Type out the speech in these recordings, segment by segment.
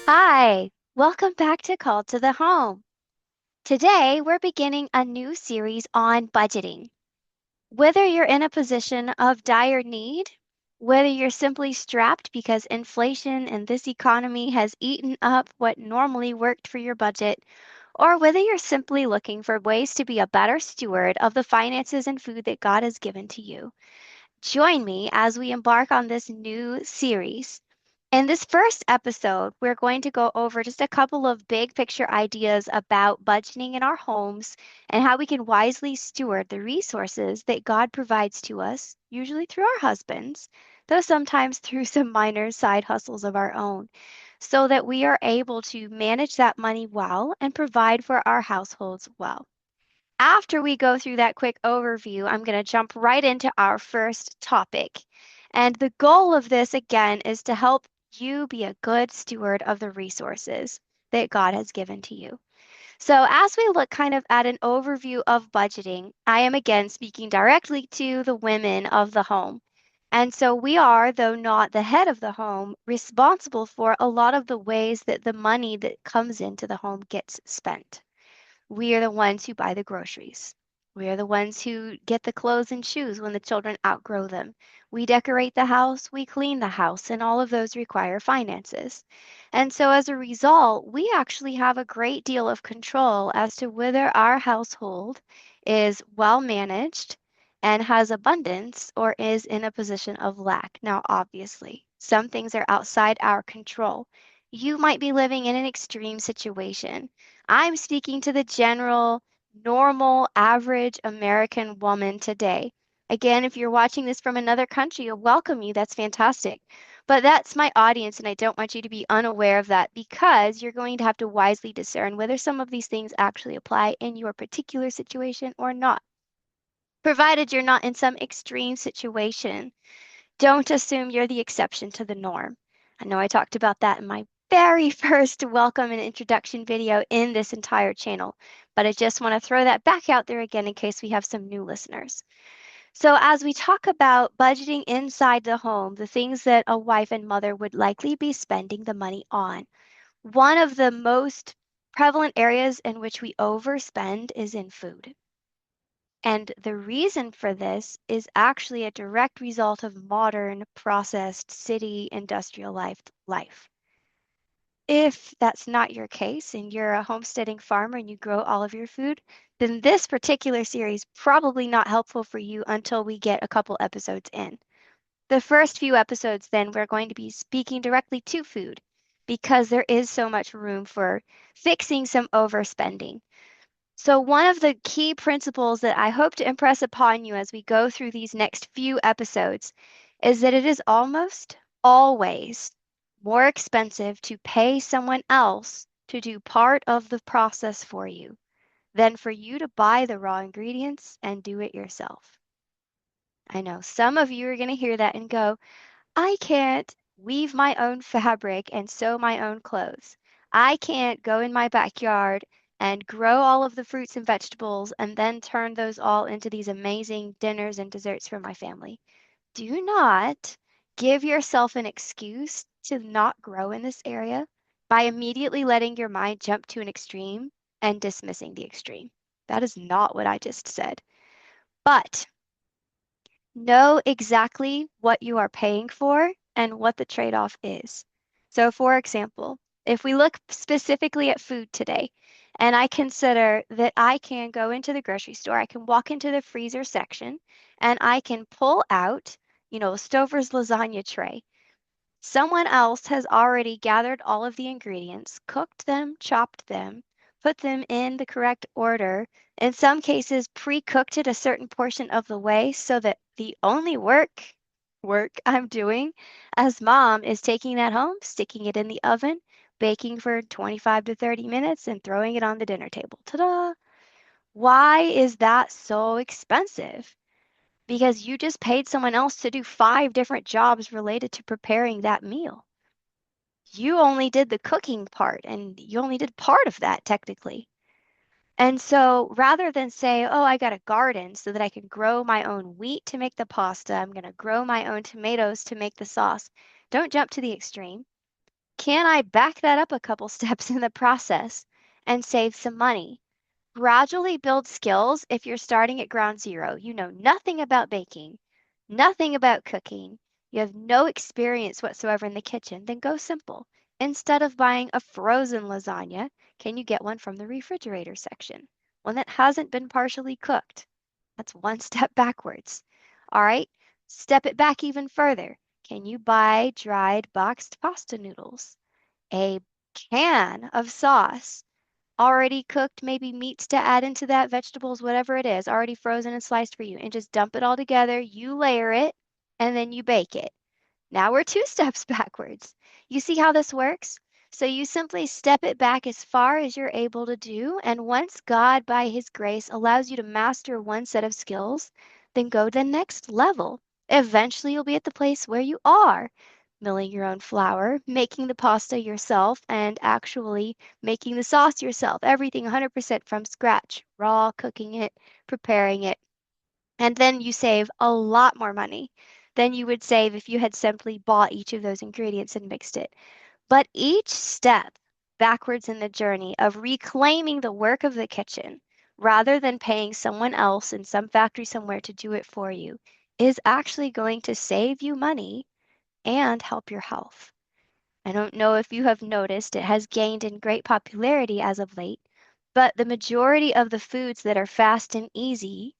Hi, welcome back to Call to the Home. Today, we're beginning a new series on budgeting. Whether you're in a position of dire need, whether you're simply strapped because inflation in this economy has eaten up what normally worked for your budget, or whether you're simply looking for ways to be a better steward of the finances and food that God has given to you, join me as we embark on this new series. In this first episode, we're going to go over just a couple of big picture ideas about budgeting in our homes and how we can wisely steward the resources that God provides to us, usually through our husbands, though sometimes through some minor side hustles of our own, so that we are able to manage that money well and provide for our households well. After we go through that quick overview, I'm going to jump right into our first topic. And the goal of this, again, is to help you be a good steward of the resources that God has given to you. So, as we look kind of at an overview of budgeting, I am again speaking directly to the women of the home. And so we are, though not the head of the home, responsible for a lot of the ways that the money that comes into the home gets spent. We are the ones who buy the groceries. We are the ones who get the clothes and shoes when the children outgrow them. We decorate the house, we clean the house, and all of those require finances. And so as a result, we actually have a great deal of control as to whether our household is well managed and has abundance or is in a position of lack. Now, obviously, some things are outside our control. You might be living in an extreme situation. I'm speaking to the general, normal, average American woman today. Again, if you're watching this from another country, I welcome you. That's fantastic. But that's my audience, and I don't want you to be unaware of that because you're going to have to wisely discern whether some of these things actually apply in your particular situation or not. Provided you're not in some extreme situation, don't assume you're the exception to the norm. I know I talked about that in my very first welcome and introduction video in this entire channel, but I just want to throw that back out there again in case we have some new listeners. So, as we talk about budgeting inside the home, the things that a wife and mother would likely be spending the money on, one of the most prevalent areas in which we overspend is in food. And the reason for this is actually a direct result of modern, processed city industrial life. If that's not your case and you're a homesteading farmer and you grow all of your food, then this particular series probably not helpful for you until we get a couple episodes in. The first few episodes, then, we're going to be speaking directly to food because there is so much room for fixing some overspending. So, one of the key principles that I hope to impress upon you as we go through these next few episodes is that it is almost always more expensive to pay someone else to do part of the process for you than for you to buy the raw ingredients and do it yourself. I know some of you are going to hear that and go, I can't weave my own fabric and sew my own clothes. I can't go in my backyard and grow all of the fruits and vegetables and then turn those all into these amazing dinners and desserts for my family. Do not give yourself an excuse to not grow in this area by immediately letting your mind jump to an extreme and dismissing the extreme. That is not what I just said. But know exactly what you are paying for and what the trade-off is. So, for example, if we look specifically at food today, and I consider that I can go into the grocery store, I can walk into the freezer section, and I can pull out, Stover's lasagna tray. Someone else has already gathered all of the ingredients, cooked them, chopped them, put them in the correct order, in some cases pre-cooked it a certain portion of the way so that the only work I'm doing as mom is taking that home, sticking it in the oven, baking for 25 to 30 minutes and throwing it on the dinner table. Ta-da! Why is that so expensive? Because you just paid someone else to do 5 different jobs related to preparing that meal. You only did the cooking part and you only did part of that technically. And so rather than say, oh, I got a garden so that I can grow my own wheat to make the pasta, I'm going to grow my own tomatoes to make the sauce, don't jump to the extreme. Can I back that up a couple steps in the process and save some money? Gradually build skills if you're starting at ground zero. You know nothing about baking, nothing about cooking, you have no experience whatsoever in the kitchen, then go simple. Instead of buying a frozen lasagna, can you get one from the refrigerator section? One that hasn't been partially cooked. That's one step backwards. All right, step it back even further. Can you buy dried boxed pasta noodles? A can of sauce already cooked, maybe meats to add into that, vegetables, whatever it is, already frozen and sliced for you, and just dump it all together. You layer it, and then you bake it. Now we're two steps backwards. You see how this works? So you simply step it back as far as you're able to do, and once God, by His grace, allows you to master one set of skills, then go to the next level. Eventually, you'll be at the place where you are milling your own flour, making the pasta yourself, and actually making the sauce yourself. Everything 100% from scratch, raw, cooking it, preparing it. And then you save a lot more money than you would save if you had simply bought each of those ingredients and mixed it. But each step backwards in the journey of reclaiming the work of the kitchen rather than paying someone else in some factory somewhere to do it for you is actually going to save you money and help your health. I don't know if you have noticed it has gained in great popularity as of late, but the majority of the foods that are fast and easy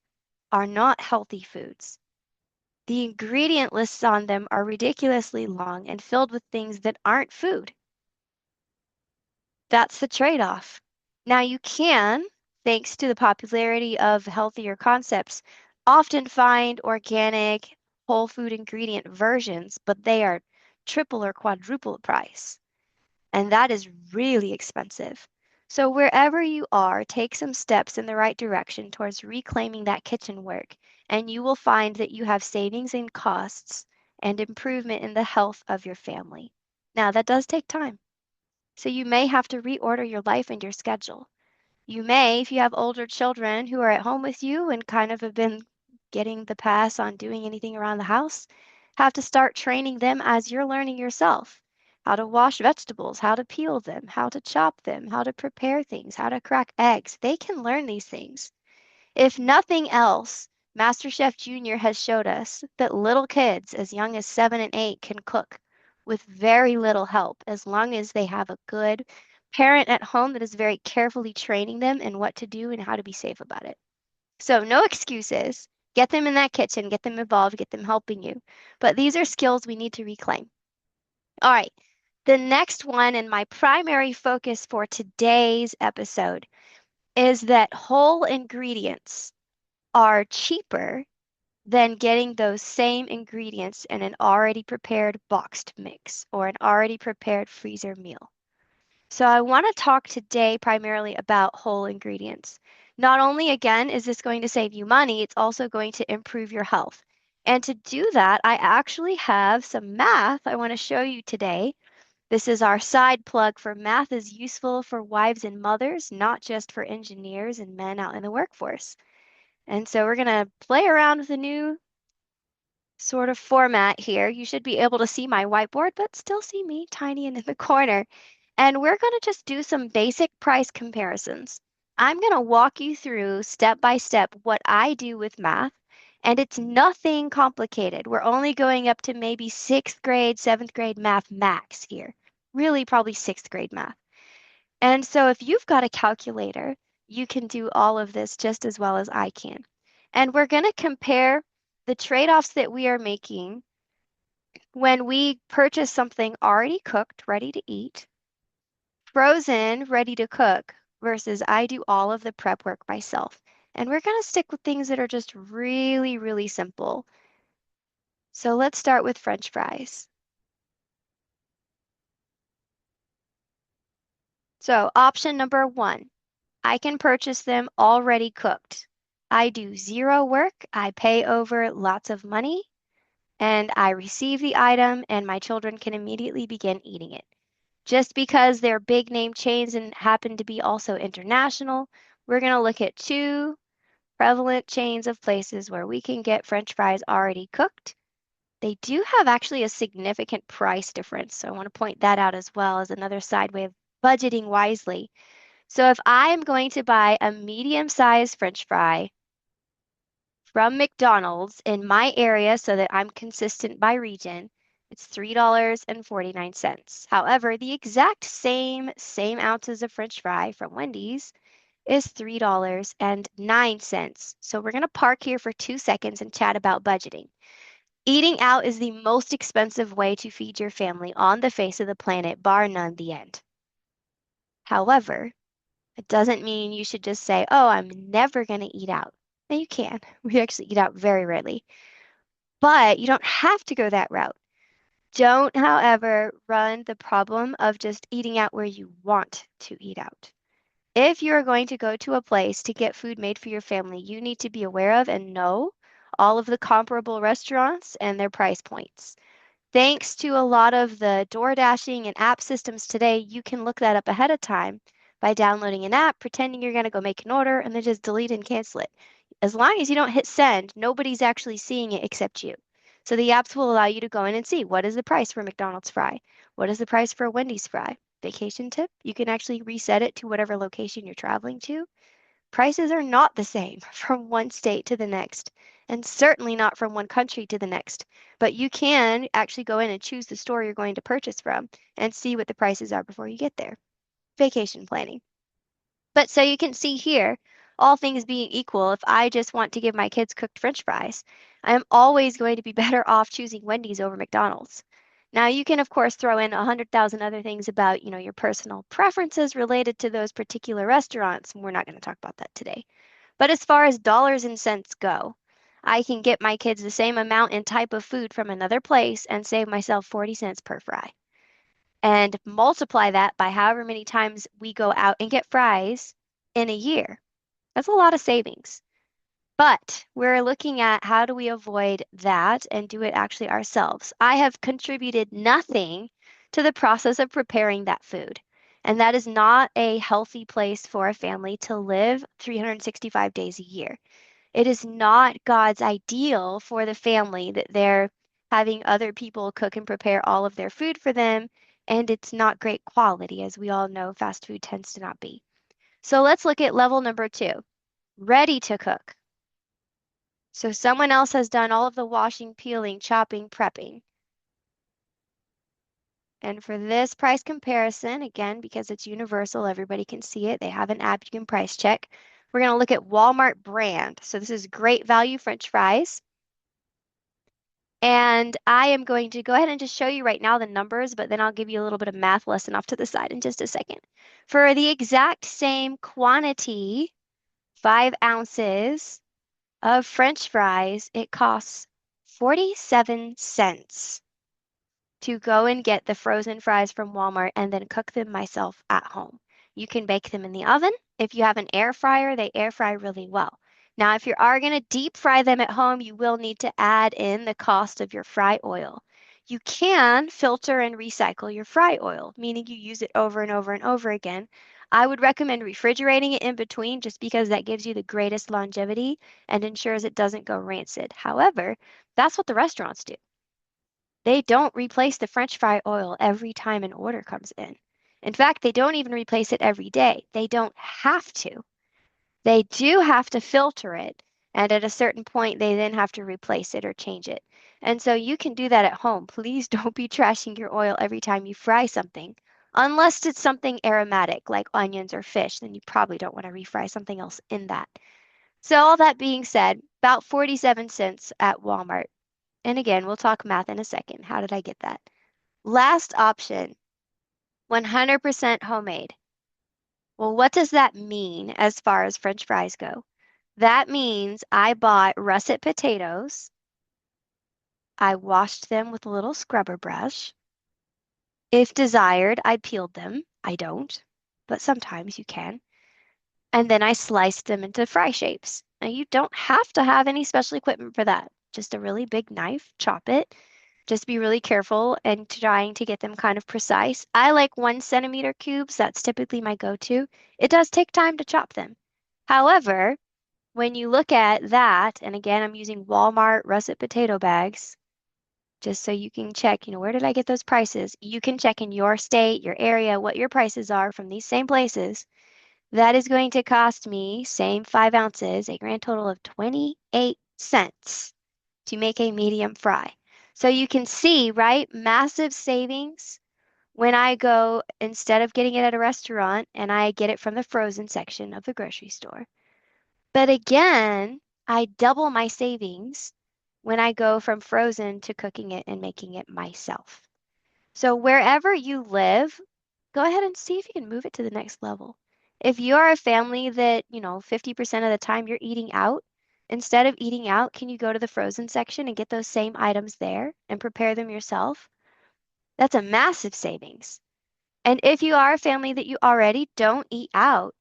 are not healthy foods. The ingredient lists on them are ridiculously long and filled with things that aren't food. That's the trade-off. Now you can, thanks to the popularity of healthier concepts, often find organic, whole food ingredient versions, but they are triple or quadruple price. And that is really expensive. So wherever you are, take some steps in the right direction towards reclaiming that kitchen work, and you will find that you have savings in costs and improvement in the health of your family. Now, that does take time. So you may have to reorder your life and your schedule. You may, if you have older children who are at home with you and kind of have been getting the pass on doing anything around the house, have to start training them as you're learning yourself. How to wash vegetables, how to peel them, how to chop them, how to prepare things, how to crack eggs. They can learn these things. If nothing else, MasterChef Junior has showed us that little kids as young as 7 and 8 can cook with very little help as long as they have a good parent at home that is very carefully training them in what to do and how to be safe about it. So, no excuses. Get them in that kitchen, get them involved, get them helping you. But these are skills we need to reclaim. All right. The next one, and my primary focus for today's episode, is that whole ingredients are cheaper than getting those same ingredients in an already prepared boxed mix or an already prepared freezer meal. So I want to talk today primarily about whole ingredients. Not only, again, is this going to save you money, it's also going to improve your health. And to do that, I actually have some math I want to show you today. This is our side plug for math is useful for wives and mothers, not just for engineers and men out in the workforce. And so we're going to play around with a new sort of format here. You should be able to see my whiteboard, but still see me tiny and in the corner. And we're going to just do some basic price comparisons. I'm going to walk you through step by step what I do with math, and it's nothing complicated. We're only going up to maybe sixth grade, seventh grade math max here. Really, probably sixth grade math. And so if you've got a calculator, you can do all of this just as well as I can. And we're going to compare the trade-offs that we are making when we purchase something already cooked, ready to eat, frozen, ready to cook, versus I do all of the prep work myself. And we're going to stick with things that are just really, really simple. So let's start with French fries. So option number one, I can purchase them already cooked. I do zero work, I pay over lots of money, and I receive the item, and my children can immediately begin eating it. Just because they're big name chains and happen to be also international, we're going to look at two prevalent chains of places where we can get French fries already cooked. they do have actually a significant price difference. So I want to point that out as well as another side way of budgeting wisely. So if I am going to buy a medium-sized French fry from McDonald's in my area so that I'm consistent by region, it's $3.49. However, the exact same ounces of French fry from Wendy's is $3.09. So we're going to park here for 2 seconds and chat about budgeting. Eating out is the most expensive way to feed your family on the face of the planet, bar none, the end. However, it doesn't mean you should just say, oh, I'm never going to eat out. Now you can. We actually eat out very rarely. But you don't have to go that route. Don't, however, run the problem of just eating out where you want to eat out. If you're going to go to a place to get food made for your family, you need to be aware of and know all of the comparable restaurants and their price points. Thanks to a lot of the door dashing and app systems today, you can look that up ahead of time by downloading an app, pretending you're going to go make an order, and then just delete and cancel it. As long as you don't hit send, nobody's actually seeing it except you. So the apps will allow you to go in and see what is the price for McDonald's fry? What is the price for a Wendy's fry? Vacation tip, you can actually reset it to whatever location you're traveling to. Prices are not the same from one state to the next, and certainly not from one country to the next. But you can actually go in and choose the store you're going to purchase from and see what the prices are before you get there. Vacation planning. But so you can see here, all things being equal, if I just want to give my kids cooked French fries, I'm always going to be better off choosing Wendy's over McDonald's. Now, you can, of course, throw in 100,000 other things about, your personal preferences related to those particular restaurants. We're not going to talk about that today. But as far as dollars and cents go, I can get my kids the same amount and type of food from another place and save myself 40 cents per fry. And multiply that by however many times we go out and get fries in a year. That's a lot of savings. But we're looking at how do we avoid that and do it actually ourselves. I have contributed nothing to the process of preparing that food. And that is not a healthy place for a family to live 365 days a year. It is not God's ideal for the family that they're having other people cook and prepare all of their food for them. And it's not great quality, as we all know fast food tends to not be. So let's look at level number 2, ready to cook. So someone else has done all of the washing, peeling, chopping, prepping. And for this price comparison, again, because it's universal, everybody can see it. They have an app you can price check. We're going to look at Walmart brand. So this is great value French fries. And I am going to go ahead and just show you right now the numbers, but then I'll give you a little bit of math lesson off to the side in just a second. For the exact same quantity, 5 ounces of French fries, it costs 47 cents to go and get the frozen fries from Walmart and then cook them myself at home. You can bake them in the oven. If you have an air fryer, they air fry really well. Now, if you are going to deep fry them at home, you will need to add in the cost of your fry oil. You can filter and recycle your fry oil, meaning you use it over and over and over again. I would recommend refrigerating it in between just because that gives you the greatest longevity and ensures it doesn't go rancid. However, that's what the restaurants do. They don't replace the French fry oil every time an order comes in. In fact, they don't even replace it every day. They don't have to. They do have to filter it, and at a certain point, they then have to replace it or change it. And so you can do that at home. Please don't be trashing your oil every time you fry something. Unless it's something aromatic like onions or fish, then you probably don't want to refry something else in that. So all that being said, about 47 cents at Walmart. And again, we'll talk math in a second. How did I get that? Last option, 100% homemade. Well, what does that mean as far as French fries go? That means I bought russet potatoes. I washed them with a little scrubber brush. If desired, I peeled them. I don't, but sometimes you can. And then I sliced them into fry shapes. Now, you don't have to have any special equipment for that. Just a really big knife, chop it. Just be really careful and trying to get them kind of precise. I like 1 centimeter cubes. That's typically my go-to. It does take time to chop them. However, when you look at that, and again, I'm using Walmart russet potato bags, just so you can check, where did I get those prices? You can check in your state, your area, what your prices are from these same places. That is going to cost me, same 5 ounces, a grand total of 28 cents to make a medium fry. So you can see, right? Massive savings when I go, instead of getting it at a restaurant, and I get it from the frozen section of the grocery store. But again, I double my savings when I go from frozen to cooking it and making it myself. So wherever you live, go ahead and see if you can move it to the next level. If you're a family that, 50% of the time you're eating out, instead of eating out, can you go to the frozen section and get those same items there and prepare them yourself? That's a massive savings. And if you are a family that you already don't eat out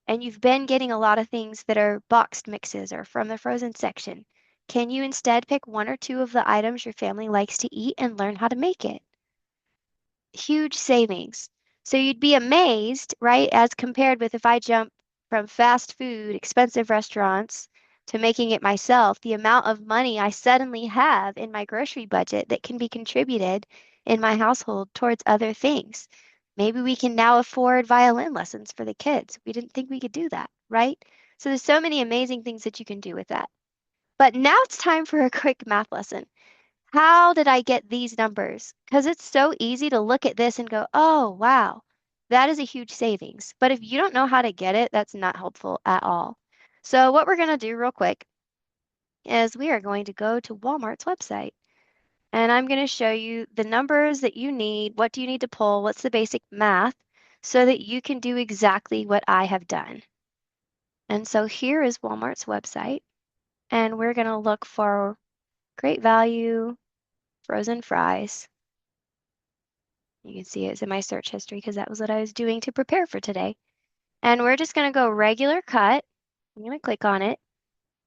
and you've been getting a lot of things that are boxed mixes or from the frozen section, can you instead pick one or two of the items your family likes to eat and learn how to make it? Huge savings. So you'd be amazed, right, as compared with if I jump from fast food, expensive restaurants to making it myself, the amount of money I suddenly have in my grocery budget that can be contributed in my household towards other things. Maybe we can now afford violin lessons for the kids. We didn't think we could do that, right? So there's so many amazing things that you can do with that. But now it's time for a quick math lesson. How did I get these numbers? Because it's so easy to look at this and go, oh, wow, that is a huge savings. But if you don't know how to get it, that's not helpful at all. So what we're going to do real quick is we are going to go to Walmart's website. And I'm going to show you the numbers that you need. What do you need to pull? What's the basic math so that you can do exactly what I have done? And so here is Walmart's website. And we're going to look for great value frozen fries. You can see it's in my search history because that was what I was doing to prepare for today. And we're just going to go regular cut. I'm going to click on it.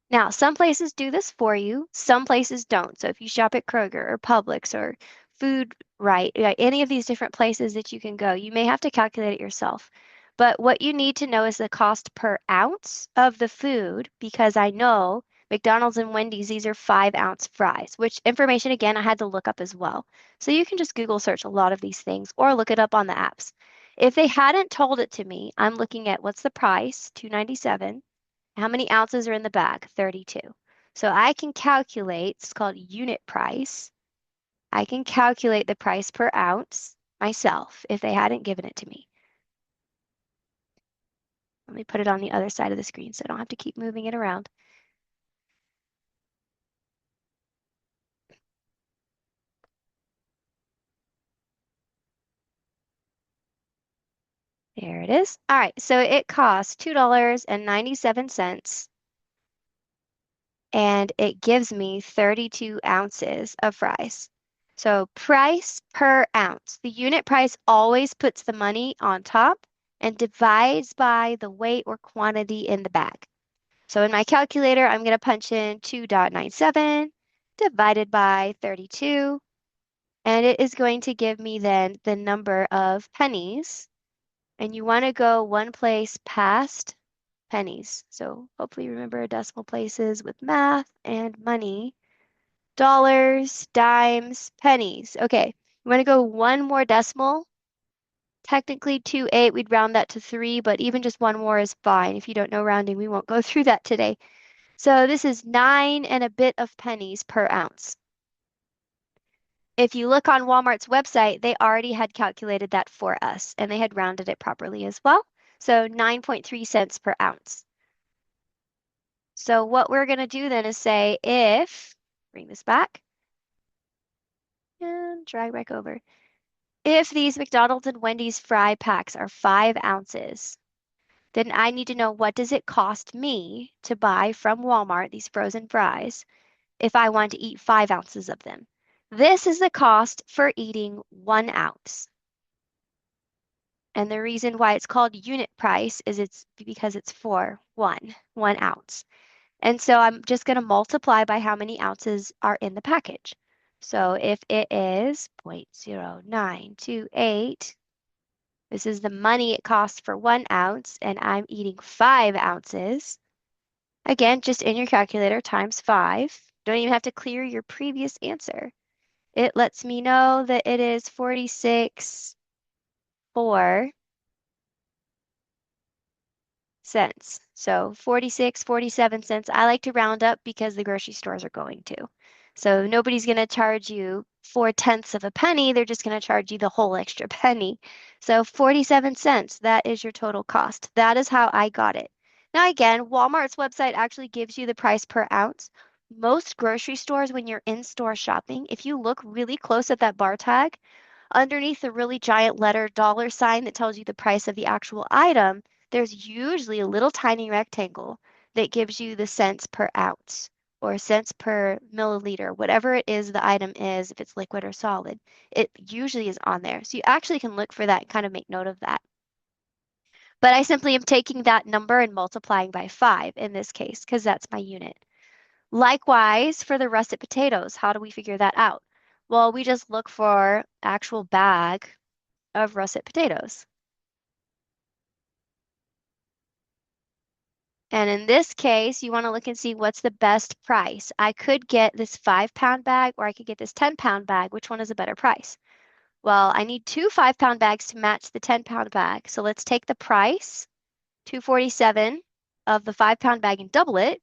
Now, some places do this for you, some places don't. So if you shop at Kroger or Publix or Food Right, any of these different places that you can go, you may have to calculate it yourself. But what you need to know is the cost per ounce of the food, because I know McDonald's and Wendy's, these are 5 ounce fries, which information, again, I had to look up as well. So you can just Google search a lot of these things or look it up on the apps. If they hadn't told it to me, I'm looking at what's the price, $2.97. How many ounces are in the bag? 32. So I can calculate, it's called unit price. I can calculate the price per ounce myself if they hadn't given it to me. Let me put it on the other side of the screen so I don't have to keep moving it around. There it is. All right, so it costs $2.97 and it gives me 32 ounces of fries. So price per ounce. The unit price always puts the money on top and divides by the weight or quantity in the bag. So in my calculator, I'm going to punch in 2.97 divided by 32, and it is going to give me then the number of pennies. And you want to go one place past pennies. So hopefully you remember decimal places with math and money. Dollars, dimes, pennies. Okay, you want to go one more decimal. Technically 2.8, we'd round that to 3, but even just one more is fine. If you don't know rounding, we won't go through that today. So this is 9 and a bit of pennies per ounce. If you look on Walmart's website, they already had calculated that for us, and they had rounded it properly as well. So 9.3 cents per ounce. So what we're going to do then is say bring this back, and drag back over. If these McDonald's and Wendy's fry packs are 5 ounces, then I need to know what does it cost me to buy from Walmart these frozen fries if I want to eat 5 ounces of them. This is the cost for eating 1 ounce. And the reason why it's called unit price is it's because it's for 1 ounce. And so I'm just going to multiply by how many ounces are in the package. So if it is 0.0928, this is the money it costs for 1 ounce, and I'm eating 5 ounces. Again, just in your calculator, times 5. Don't even have to clear your previous answer. It lets me know that it is 46.4 cents. So 46, 47 cents. I like to round up because the grocery stores are going to. So nobody's going to charge you 4/10 of a penny. They're just going to charge you the whole extra penny. So 47 cents, that is your total cost. That is how I got it. Now, again, Walmart's website actually gives you the price per ounce. Most grocery stores, when you're in store shopping, if you look really close at that bar tag, underneath the really giant letter dollar sign that tells you the price of the actual item, there's usually a little tiny rectangle that gives you the cents per ounce or cents per milliliter, whatever it is the item is, if it's liquid or solid. It usually is on there. So you actually can look for that and kind of make note of that. But I simply am taking that number and multiplying by 5 in this case, because that's my unit. Likewise, for the russet potatoes, how do we figure that out? Well, we just look for actual bag of russet potatoes. And in this case, you want to look and see what's the best price. I could get this 5-pound bag or I could get this 10-pound bag. Which one is a better price? Well, I need two 5-pound bags to match the 10-pound bag. So let's take the price, 247 of the 5-pound bag and double it.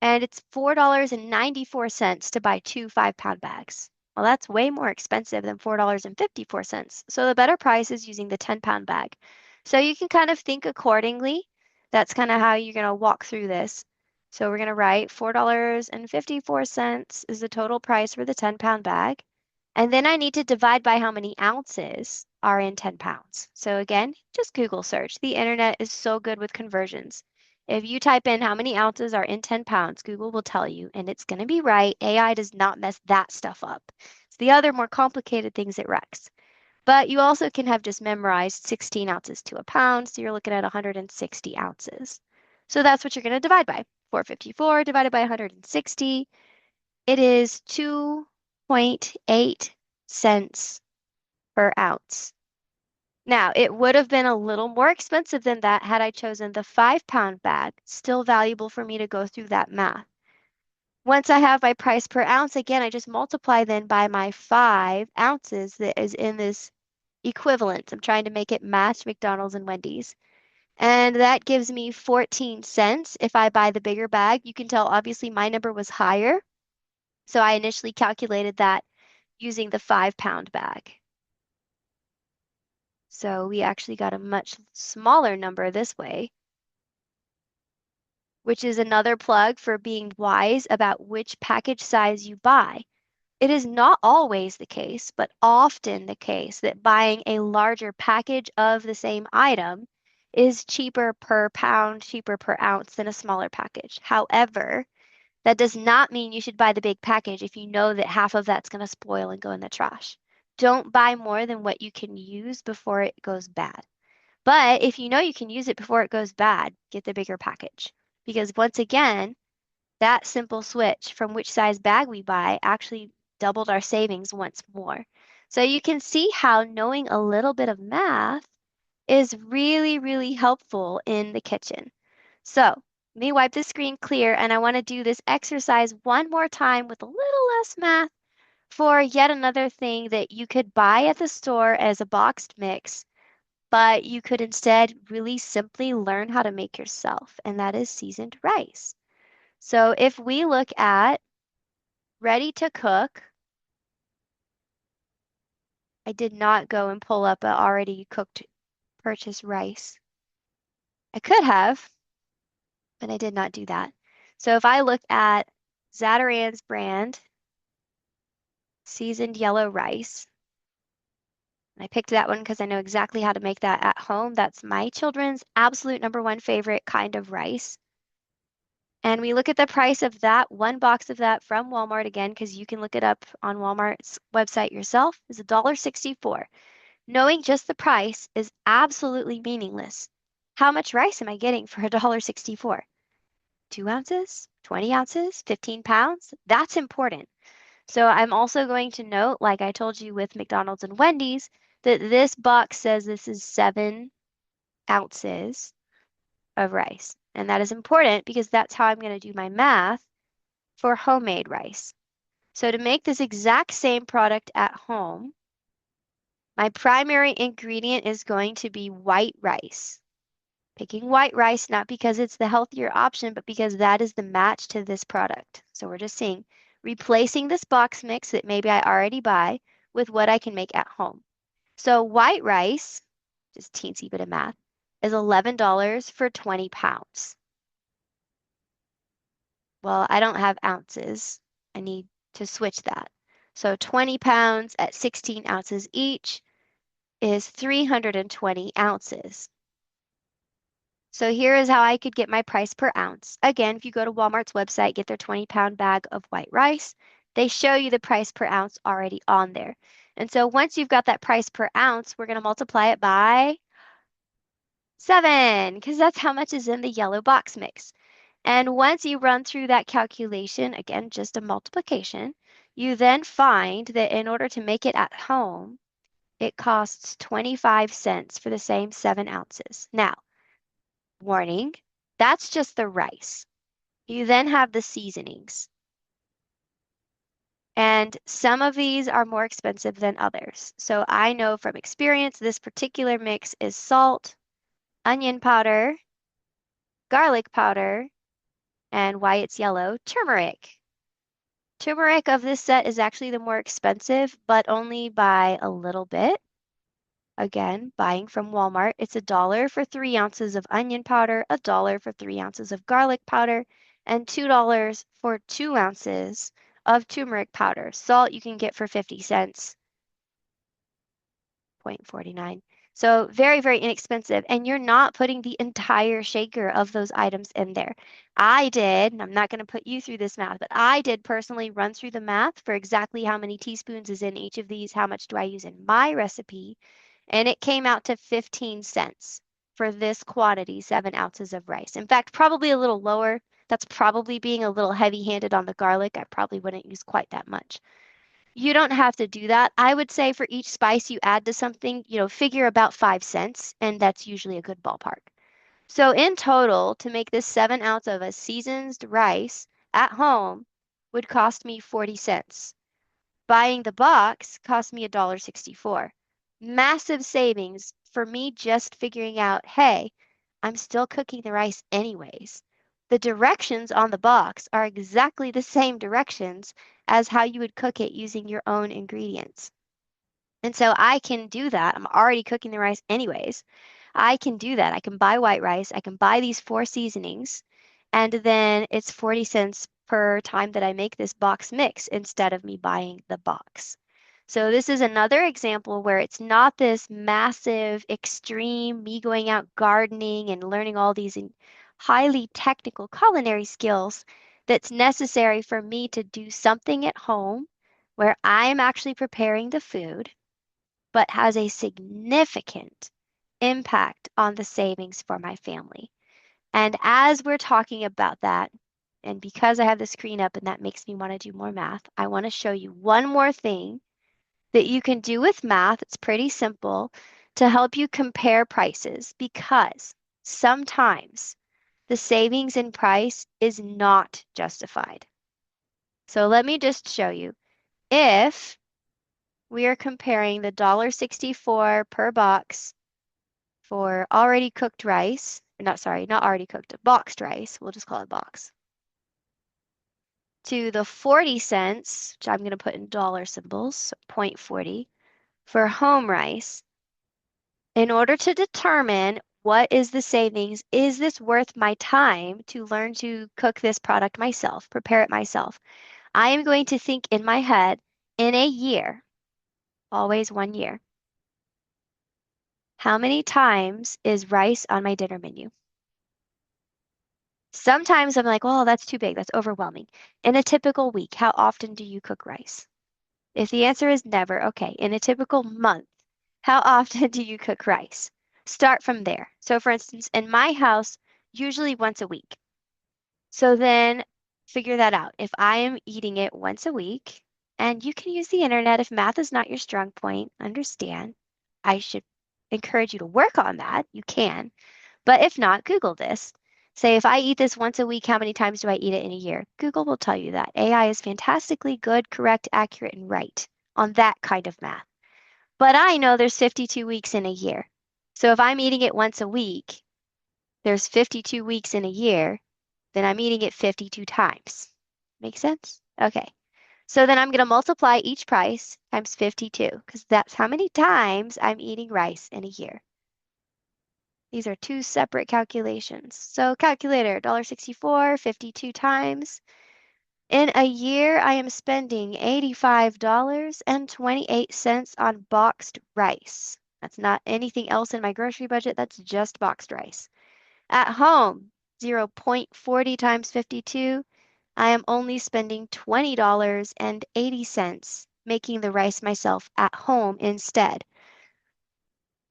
And it's $4.94 to buy two 5-pound bags. Well, that's way more expensive than $4.54. So the better price is using the 10-pound bag. So you can kind of think accordingly. That's kind of how you're going to walk through this. So we're going to write $4.54 is the total price for the 10-pound bag. And then I need to divide by how many ounces are in 10 pounds. So again, just Google search. The internet is so good with conversions. If you type in how many ounces are in 10 pounds, Google will tell you, and it's going to be right. AI does not mess that stuff up. It's the other more complicated things it wrecks. But you also can have just memorized 16 ounces to a pound, so you're looking at 160 ounces. So that's what you're going to divide by. 454 divided by 160, it is 2.8 cents per ounce. Now, it would have been a little more expensive than that had I chosen the 5-pound bag. Still valuable for me to go through that math. Once I have my price per ounce, again, I just multiply then by my 5 ounces that is in this equivalent. I'm trying to make it match McDonald's and Wendy's. And that gives me 14 cents if I buy the bigger bag. You can tell obviously my number was higher. So I initially calculated that using the 5-pound bag. So we actually got a much smaller number this way, which is another plug for being wise about which package size you buy. It is not always the case, but often the case that buying a larger package of the same item is cheaper per pound, cheaper per ounce than a smaller package. However, that does not mean you should buy the big package if you know that half of that's going to spoil and go in the trash. Don't buy more than what you can use before it goes bad. But if you know you can use it before it goes bad, get the bigger package. Because once again, that simple switch from which size bag we buy actually doubled our savings once more. So you can see how knowing a little bit of math is really, really helpful in the kitchen. So let me wipe the screen clear, and I want to do this exercise one more time with a little less math for yet another thing that you could buy at the store as a boxed mix, but you could instead really simply learn how to make yourself, and that is seasoned rice. So if we look at ready to cook, I did not go and pull up a already cooked purchased rice. I could have, but I did not do that. So if I look at Zatarain's brand seasoned yellow rice, and I picked that one because I know exactly how to make that at home. That's my children's absolute number 1 favorite kind of rice. And we look at the price of that, one box of that from Walmart again, because you can look it up on Walmart's website yourself, is $1.64. Knowing just the price is absolutely meaningless. How much rice am I getting for $1.64? 2 ounces? 20 ounces? 15 pounds? That's important. So I'm also going to note, like I told you with McDonald's and Wendy's, that this box says this is 7 ounces of rice. And that is important because that's how I'm going to do my math for homemade rice. So to make this exact same product at home, my primary ingredient is going to be white rice. Picking white rice not because it's the healthier option, but because that is the match to this product. So we're just seeing replacing this box mix that maybe I already buy with what I can make at home. So white rice, just teensy bit of math, is $11 for 20 pounds. Well, I don't have ounces. I need to switch that. So 20 pounds at 16 ounces each is 320 ounces. So here is how I could get my price per ounce. Again, if you go to Walmart's website, get their 20-pound bag of white rice, they show you the price per ounce already on there. And so once you've got that price per ounce, we're going to multiply it by 7, because that's how much is in the yellow box mix. And once you run through that calculation, again, just a multiplication, you then find that in order to make it at home, it costs 25 cents for the same 7 ounces. Now, warning, that's just the rice. You then have the seasonings. And some of these are more expensive than others. So I know from experience, this particular mix is salt, onion powder, garlic powder, and why it's yellow, turmeric. Turmeric of this set is actually the more expensive, but only by a little bit. Again, buying from Walmart, it's $1 for 3 ounces of onion powder, $1 for 3 ounces of garlic powder, and $2 for 2 ounces of turmeric powder. Salt you can get for 50 cents, 0.49. So very, very inexpensive. And you're not putting the entire shaker of those items in there. I did, and I'm not going to put you through this math, but I did personally run through the math for exactly how many teaspoons is in each of these, how much do I use in my recipe, and it came out to 15 cents for this quantity, 7 ounces of rice. In fact, probably a little lower. That's probably being a little heavy-handed on the garlic. I probably wouldn't use quite that much. You don't have to do that. I would say for each spice you add to something, figure about 5 cents, and that's usually a good ballpark. So in total, to make this 7 ounce of a seasoned rice at home would cost me 40 cents. Buying the box cost me $1.64. Massive savings for me just figuring out, hey, I'm still cooking the rice anyways. The directions on the box are exactly the same directions as how you would cook it using your own ingredients. And so I can do that. I'm already cooking the rice anyways. I can do that. I can buy white rice. I can buy these 4 seasonings, and then it's 40 cents per time that I make this box mix instead of me buying the box. So this is another example where it's not this massive, extreme, me going out gardening and learning all these highly technical culinary skills that's necessary for me to do something at home where I'm actually preparing the food but has a significant impact on the savings for my family. And as we're talking about that, and because I have the screen up and that makes me want to do more math, I want to show you one more thing that you can do with math. It's pretty simple to help you compare prices because sometimes the savings in price is not justified. So let me just show you. If we are comparing the $1.64 per box for already cooked rice, not sorry, not already cooked, boxed rice, we'll just call it box, to the 40 cents, which I'm going to put in dollar symbols, so 0.40, for home rice. In order to determine what is the savings, is this worth my time to learn to cook this product myself, prepare it myself? I am going to think in my head, in a year, always 1 year, how many times is rice on my dinner menu? Sometimes I'm like, oh, that's too big. That's overwhelming. In a typical week, how often do you cook rice? If the answer is never, okay. In a typical month, how often do you cook rice? Start from there. So, for instance, in my house, usually once a week. So then figure that out. If I am eating it once a week, and you can use the internet if math is not your strong point, understand. I should encourage you to work on that. You can. But if not, Google this. Say, if I eat this once a week, how many times do I eat it in a year? Google will tell you that. AI is fantastically good, correct, accurate, and right on that kind of math. But I know there's 52 weeks in a year. So if I'm eating it once a week, there's 52 weeks in a year, then I'm eating it 52 times. Make sense? Okay. So then I'm going to multiply each price times 52 because that's how many times I'm eating rice in a year. These are two separate calculations. So calculator, $1.64, 52 times. In a year, I am spending $85.28 on boxed rice. That's not anything else in my grocery budget. That's just boxed rice. At home, 0.40 times 52, I am only spending $20.80 making the rice myself at home instead.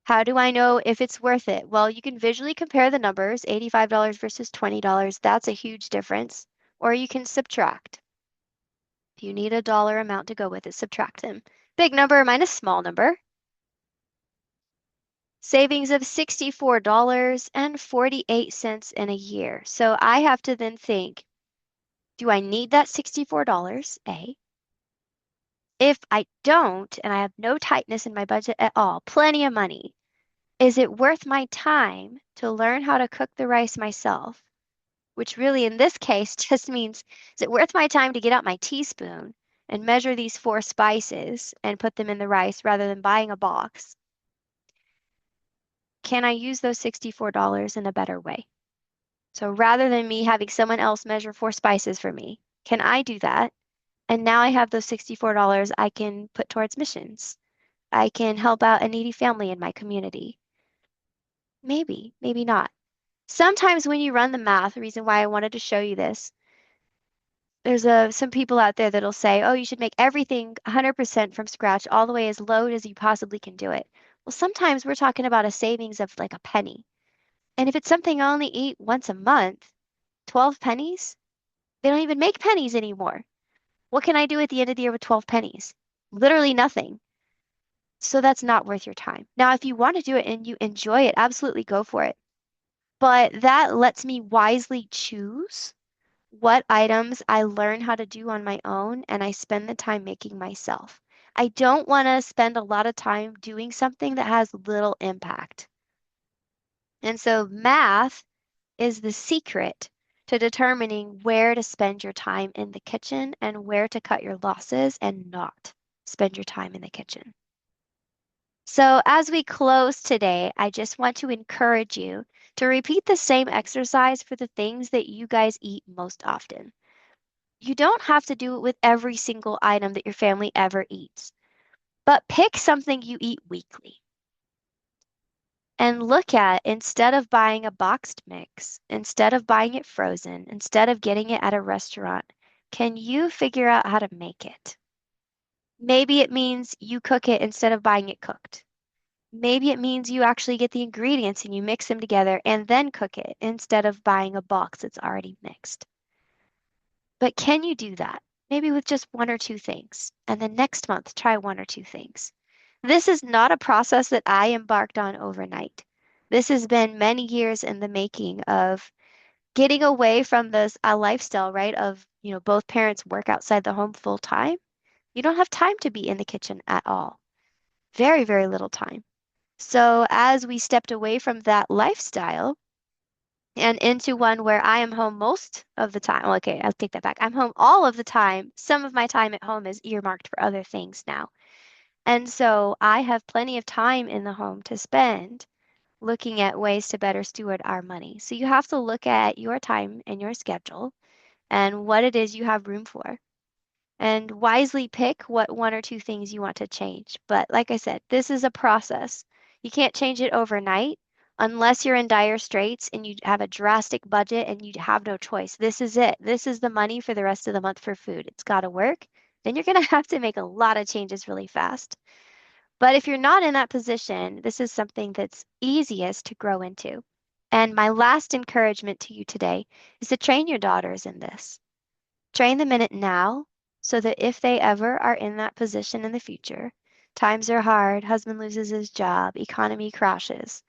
How do I know if it's worth it? Well, you can visually compare the numbers, $85 versus $20. That's a huge difference. Or you can subtract. If you need a dollar amount to go with it, subtract them. Big number minus small number. Savings of $64.48 in a year. So I have to then think, do I need that $64? A. If I don't, and I have no tightness in my budget at all, plenty of money, is it worth my time to learn how to cook the rice myself? Which really in this case just means, is it worth my time to get out my teaspoon and measure these 4 spices and put them in the rice rather than buying a box? Can I use those $64 in a better way? So rather than me having someone else measure 4 spices for me, can I do that? And now I have those $64 I can put towards missions. I can help out a needy family in my community. Maybe, maybe not. Sometimes when you run the math, the reason why I wanted to show you this, there's some people out there that'll say, oh, you should make everything 100% from scratch, all the way as low as you possibly can do it. Well, sometimes we're talking about a savings of like a penny. And if it's something I only eat once a month, 12 pennies, they don't even make pennies anymore. What can I do at the end of the year with 12 pennies? Literally nothing. So that's not worth your time. Now, if you want to do it and you enjoy it, absolutely go for it. But that lets me wisely choose what items I learn how to do on my own and I spend the time making myself. I don't want to spend a lot of time doing something that has little impact. And so math is the secret to determining where to spend your time in the kitchen and where to cut your losses and not spend your time in the kitchen. So, as we close today, I just want to encourage you to repeat the same exercise for the things that you guys eat most often. You don't have to do it with every single item that your family ever eats, but pick something you eat weekly and look at instead of buying a boxed mix, instead of buying it frozen, instead of getting it at a restaurant, can you figure out how to make it? Maybe it means you cook it instead of buying it cooked. Maybe it means you actually get the ingredients and you mix them together and then cook it instead of buying a box that's already mixed. But can you do that? Maybe with just one or two things. And then next month, try one or two things. This is not a process that I embarked on overnight. This has been many years in the making of getting away from this lifestyle, right? Of, both parents work outside the home full time. You don't have time to be in the kitchen at all. Very, very little time. So as we stepped away from that lifestyle and into one where I am home most of the time, well, okay, I'll take that back. I'm home all of the time. Some of my time at home is earmarked for other things now. And so I have plenty of time in the home to spend looking at ways to better steward our money. So you have to look at your time and your schedule and what it is you have room for and wisely pick what one or two things you want to change. But like I said, this is a process. You can't change it overnight unless you're in dire straits and you have a drastic budget and you have no choice. This is it. This is the money for the rest of the month for food. It's got to work. Then you're going to have to make a lot of changes really fast. But if you're not in that position, this is something that's easiest to grow into. And my last encouragement to you today is to train your daughters in this. Train them in it now so that if they ever are in that position in the future, times are hard, husband loses his job, economy crashes,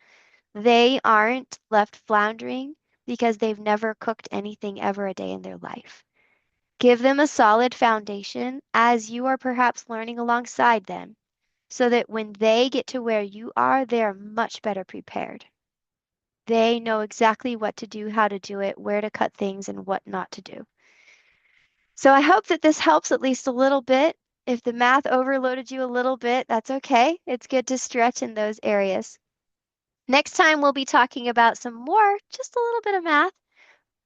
they aren't left floundering, because they've never cooked anything ever a day in their life. Give them a solid foundation as you are perhaps learning alongside them so that when they get to where you are, they are much better prepared. They know exactly what to do, how to do it, where to cut things, and what not to do. So I hope that this helps at least a little bit. If the math overloaded you a little bit, that's okay. It's good to stretch in those areas. Next time, we'll be talking about some more, just a little bit of math,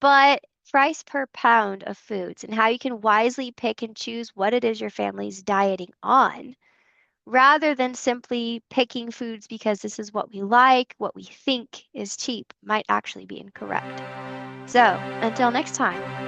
but price per pound of foods and how you can wisely pick and choose what it is your family's dieting on, rather than simply picking foods because this is what we like, what we think is cheap might actually be incorrect. So, until next time.